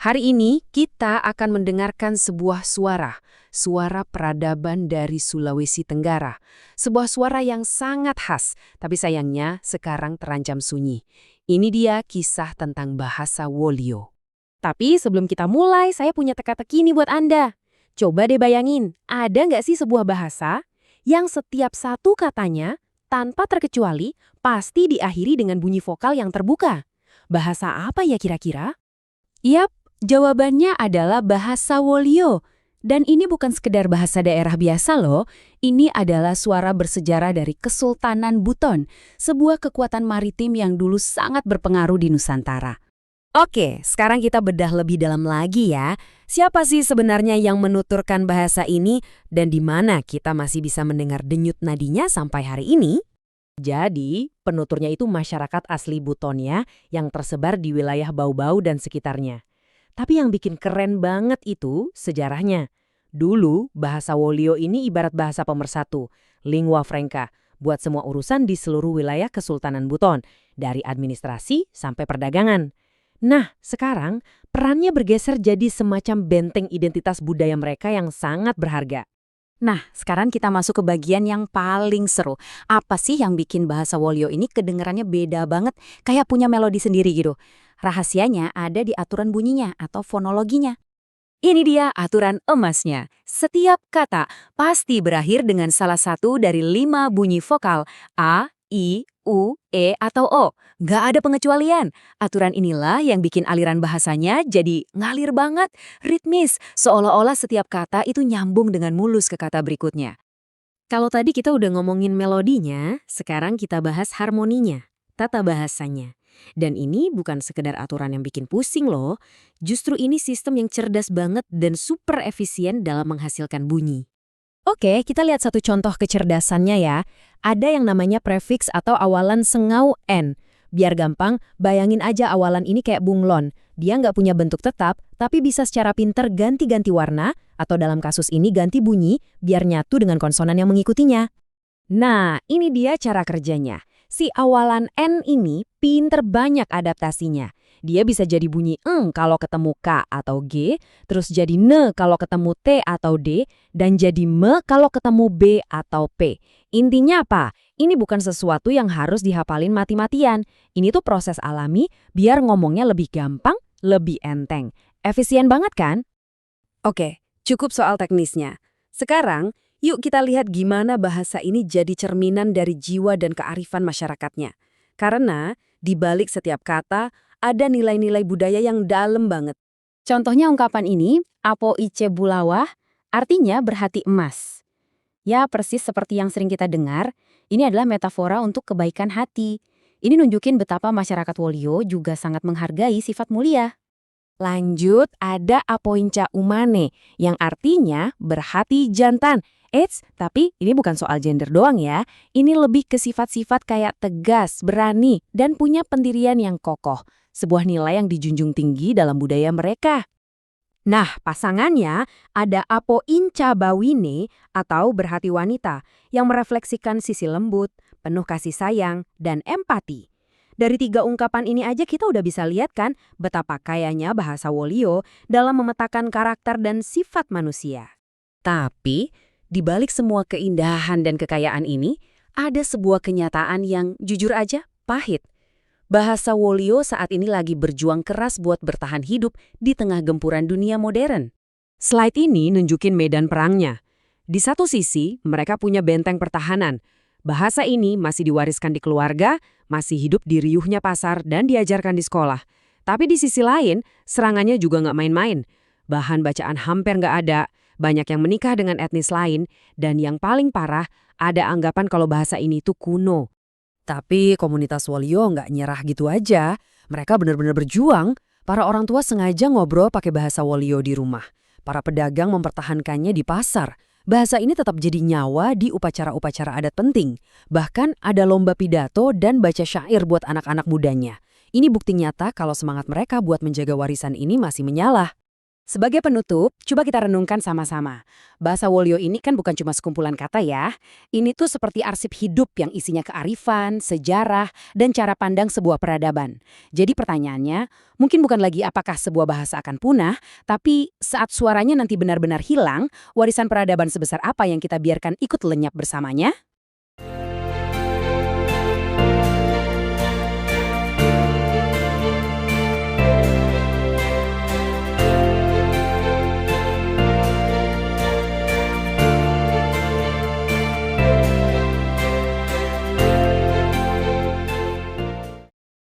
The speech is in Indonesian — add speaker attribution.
Speaker 1: Hari ini kita akan mendengarkan sebuah suara peradaban dari Sulawesi Tenggara. Sebuah suara yang sangat khas, tapi sayangnya sekarang terancam sunyi. Ini dia kisah tentang bahasa Wolio.
Speaker 2: Tapi sebelum kita mulai, saya punya teka-teki nih buat Anda. Coba deh bayangin, ada nggak sih sebuah bahasa yang setiap satu katanya, tanpa terkecuali, pasti diakhiri dengan bunyi vokal yang terbuka? Bahasa apa ya kira-kira?
Speaker 1: Yap, jawabannya adalah bahasa Wolio. Dan ini bukan sekedar bahasa daerah biasa loh, ini adalah suara bersejarah dari Kesultanan Buton, sebuah kekuatan maritim yang dulu sangat berpengaruh di Nusantara.
Speaker 2: Oke, sekarang kita bedah lebih dalam lagi ya. Siapa sih sebenarnya yang menuturkan bahasa ini dan di mana kita masih bisa mendengar denyut nadinya sampai hari ini? Jadi, penuturnya itu masyarakat asli Buton ya, yang tersebar di wilayah Bau-Bau dan sekitarnya. Tapi yang bikin keren banget itu sejarahnya. Dulu, bahasa Wolio ini ibarat bahasa pemersatu, lingua franca, buat semua urusan di seluruh wilayah Kesultanan Buton, dari administrasi sampai perdagangan. Nah, sekarang perannya bergeser jadi semacam benteng identitas budaya mereka yang sangat berharga.
Speaker 1: Nah, sekarang kita masuk ke bagian yang paling seru. Apa sih yang bikin bahasa Wolio ini kedengarannya beda banget, kayak punya melodi sendiri gitu? Rahasianya ada di aturan bunyinya atau fonologinya. Ini dia aturan emasnya. Setiap kata pasti berakhir dengan salah satu dari 5 bunyi vokal A, I, U, E, atau O. Nggak ada pengecualian. Aturan inilah yang bikin aliran bahasanya jadi ngalir banget, ritmis, seolah-olah setiap kata itu nyambung dengan mulus ke kata berikutnya.
Speaker 2: Kalau tadi kita udah ngomongin melodinya, sekarang kita bahas harmoninya, tata bahasanya. Dan ini bukan sekedar aturan yang bikin pusing loh, justru ini sistem yang cerdas banget dan super efisien dalam menghasilkan bunyi. Oke, kita lihat satu contoh kecerdasannya ya. Ada yang namanya prefiks atau awalan sengau N. Biar gampang, bayangin aja awalan ini kayak bunglon. Dia nggak punya bentuk tetap, tapi bisa secara pinter ganti-ganti warna, atau dalam kasus ini ganti bunyi, biar nyatu dengan konsonan yang mengikutinya. Nah, ini dia cara kerjanya. Si awalan N ini pinter banyak adaptasinya. Dia bisa jadi bunyi eng kalau ketemu K atau G, terus jadi ne kalau ketemu T atau D, dan jadi me kalau ketemu B atau P. Intinya apa? Ini bukan sesuatu yang harus dihafalin mati-matian. Ini tuh proses alami biar ngomongnya lebih gampang, lebih enteng. Efisien banget kan? Oke, cukup soal teknisnya. Sekarang, yuk kita lihat gimana bahasa ini jadi cerminan dari jiwa dan kearifan masyarakatnya. Karena di balik setiap kata ada nilai-nilai budaya yang dalam banget.
Speaker 1: Contohnya ungkapan ini, apo ice bulawah, artinya berhati emas. Ya, persis seperti yang sering kita dengar, ini adalah metafora untuk kebaikan hati. Ini nunjukin betapa masyarakat Wolio juga sangat menghargai sifat mulia.
Speaker 2: Lanjut, ada apoinca umane, yang artinya berhati jantan. Tapi ini bukan soal gender doang ya. Ini lebih ke sifat-sifat kayak tegas, berani, dan punya pendirian yang kokoh. Sebuah nilai yang dijunjung tinggi dalam budaya mereka. Nah, pasangannya ada apo inca bawine atau berhati wanita yang merefleksikan sisi lembut, penuh kasih sayang, dan empati. Dari 3 ungkapan ini aja kita udah bisa lihat kan betapa kayanya bahasa Wolio dalam memetakan karakter dan sifat manusia. Tapi, di balik semua keindahan dan kekayaan ini, ada sebuah kenyataan yang jujur aja pahit. Bahasa Wolio saat ini lagi berjuang keras buat bertahan hidup di tengah gempuran dunia modern. Slide ini nunjukin medan perangnya. Di satu sisi, mereka punya benteng pertahanan. Bahasa ini masih diwariskan di keluarga, masih hidup di riuhnya pasar dan diajarkan di sekolah. Tapi di sisi lain, serangannya juga nggak main-main. Bahan bacaan hampir nggak ada, banyak yang menikah dengan etnis lain, dan yang paling parah, ada anggapan kalau bahasa ini tuh kuno. Tapi komunitas Wolio nggak nyerah gitu aja. Mereka benar-benar berjuang. Para orang tua sengaja ngobrol pakai bahasa Wolio di rumah. Para pedagang mempertahankannya di pasar. Bahasa ini tetap jadi nyawa di upacara-upacara adat penting. Bahkan ada lomba pidato dan baca syair buat anak-anak mudanya. Ini bukti nyata kalau semangat mereka buat menjaga warisan ini masih menyala.
Speaker 1: Sebagai penutup, coba kita renungkan sama-sama. Bahasa Wolio ini kan bukan cuma sekumpulan kata ya. Ini tuh seperti arsip hidup yang isinya kearifan, sejarah, dan cara pandang sebuah peradaban. Jadi pertanyaannya, mungkin bukan lagi apakah sebuah bahasa akan punah, tapi saat suaranya nanti benar-benar hilang, warisan peradaban sebesar apa yang kita biarkan ikut lenyap bersamanya?